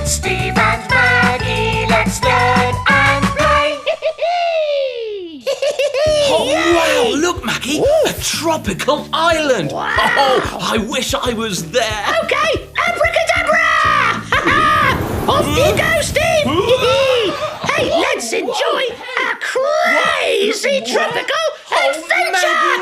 It's Steve and Maggie. Let's learn and play. Oh, wow, look, Maggie, a tropical island. Wow. Oh, I wish I was there. Okay, Abracadabra! Off you go, Steve! Hey, let's enjoy a crazy tropical adventure!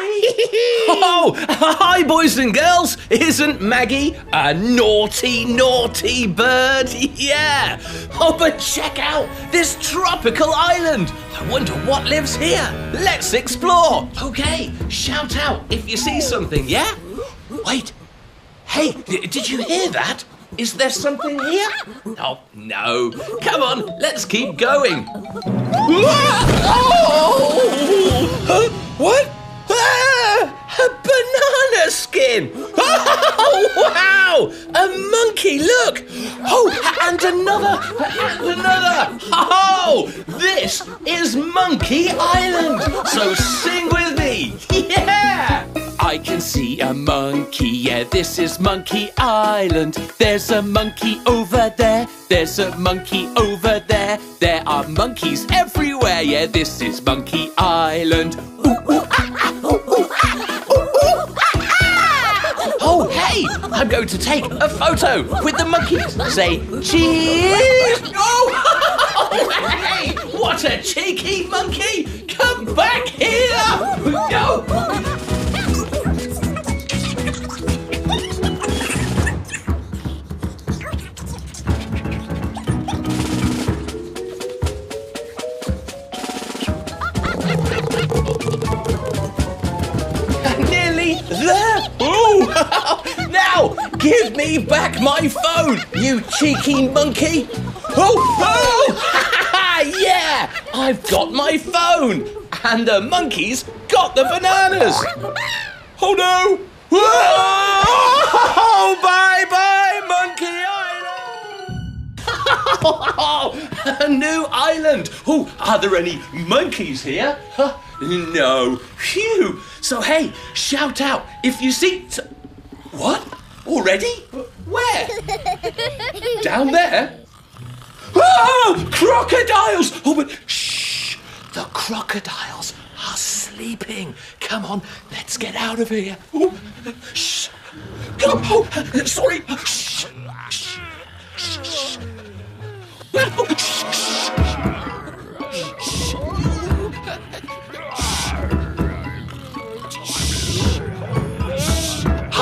Oh, hi, boys and girls. Isn't Maggie a naughty, naughty bird? Yeah. Oh, but check out this tropical island. I wonder what lives here. Let's explore. Okay, shout out if you see something, yeah? Wait. Hey, did you hear that? Is there something here? Oh, no. Come on, let's keep going. Oh! What? A banana skin! Oh, wow! A monkey, look! Oh, and another! Oh, this is Monkey Island! So sing with me! Yeah! I can see a monkey, yeah, this is Monkey Island. There's a monkey over there, there's a monkey over there. There are monkeys everywhere, yeah, this is Monkey Island. Ooh, ooh, ah, ah, ooh, ooh, ah, ooh, ooh, ah, ah. Oh, hey! I'm going to take a photo with the monkeys. Say cheese! Oh, hey! What a cheeky monkey! Come back here! No! There! Ooh! Now, give me back my phone, you cheeky monkey! Oh! Yeah! I've got my phone! And the monkeys got the bananas! Oh no! Oh, bye-bye, Monkey Island! A new island! Oh, are there any monkeys here? No. Phew! So, hey, shout out if you see... What? Already? Where? Down there? Oh! Crocodiles! Oh, but shh! The crocodiles are sleeping. Come on, let's get out of here. Oh, shh! Oh, sorry. Shh! Shh! Shh! Oh, shh! Shh!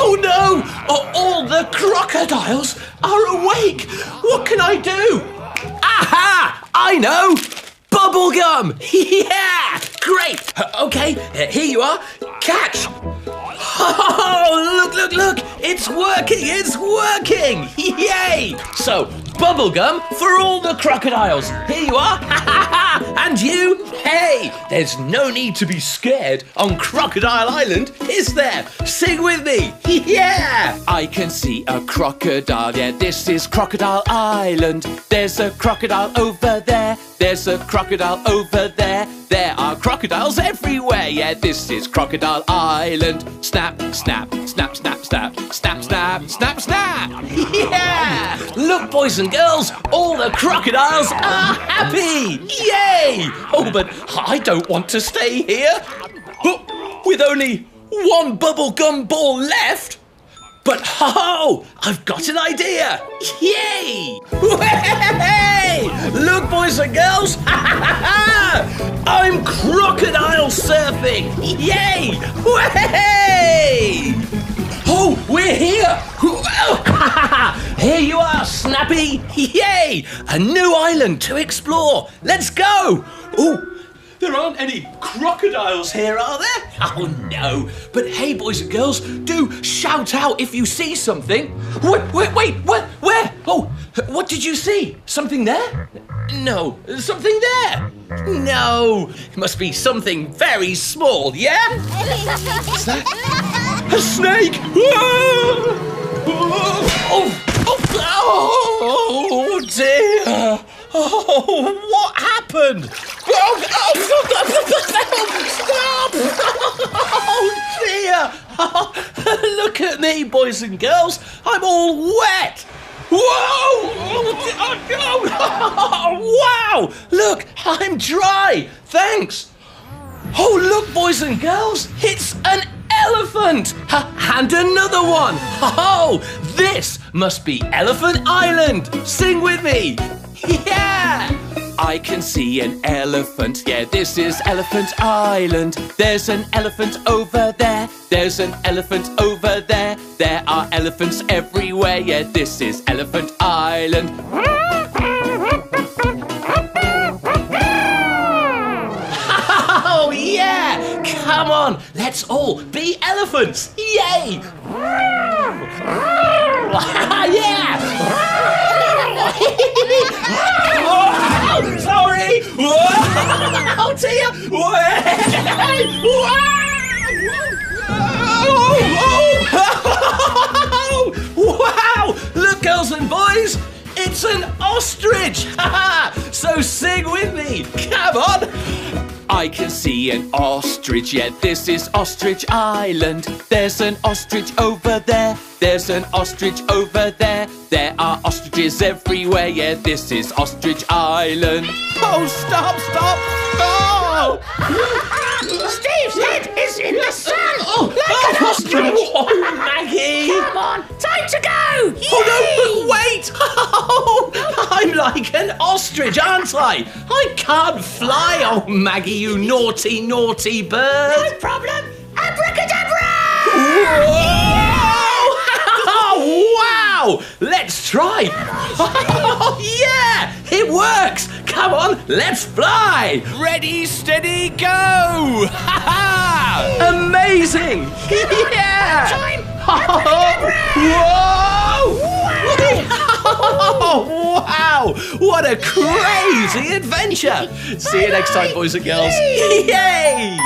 Oh no! All the crocodiles are awake! What can I do? Aha! I know! Bubblegum! Yeah! Great! Okay, here you are. Catch! Oh, look! It's working! Yay! So, bubblegum for all the crocodiles. Here you are. And you, hey, there's no need to be scared on Crocodile Island, is there? Sing with me. Yeah! I can see a crocodile, yeah, this is Crocodile Island. There's a crocodile over there, there's a crocodile over there. There are crocodiles everywhere, yeah, this is Crocodile Island. Snap, snap, snap, snap, snap, snap, snap, snap, snap. Yeah! Look, boys and girls, all the crocodiles are happy. Yay! Oh, but I don't want to stay here. With only one bubblegum ball left. But I've got an idea! Yay! Hey! Look, boys and girls! I'm crocodile surfing! Yay! Hey! Oh, we're here! Here you are, Snappy! Yay! A new island to explore! Let's go! Oh, there aren't any crocodiles here, are there? Oh, no. But hey, boys and girls, do shout out if you see something. Wait, where? Oh, what did you see? Something there? No. Something there? No. It must be something very small, yeah? What's that? A snake! Oh, dear. Oh, what happened? Stop! Oh, dear! Oh, look at me, boys and girls. I'm all wet. Whoa! Oh, Wow! Look, I'm dry. Thanks. Oh, look, boys and girls, it's an elephant. And another one. Oh, this must be Elephant Island. Sing with me. Yeah! I can see an elephant, yeah, this is Elephant Island. There's an elephant over there, there's an elephant over there. There are elephants everywhere, yeah, this is Elephant Island. Oh, yeah! Come on, let's all be elephants. Yay! Yeah! Oh, sorry! Oh, dear! Wow! Look, girls and boys, it's an ostrich! So sing with me! Come on! I can see an ostrich, yeah, this is Ostrich Island. There's an ostrich over there, there's an ostrich over there. There are ostriches everywhere, yeah, this is Ostrich Island. Oh, stop! Steve's head is in the sun. Oh, Like an ostrich. Oh, Maggie! Come on, time to go. Oh, no, but wait! Oh, I'm like an ostrich, aren't I? I can't fly, oh, Maggie, you naughty, naughty bird. No problem. Abracadabra! Whoa! Wow! Let's try. Oh, yeah! It works! Come on, let's fly! Ready, steady, go! Amazing! Yeah! Time. Whoa! Wow! What a crazy adventure! See you next time, boys and girls. Yay!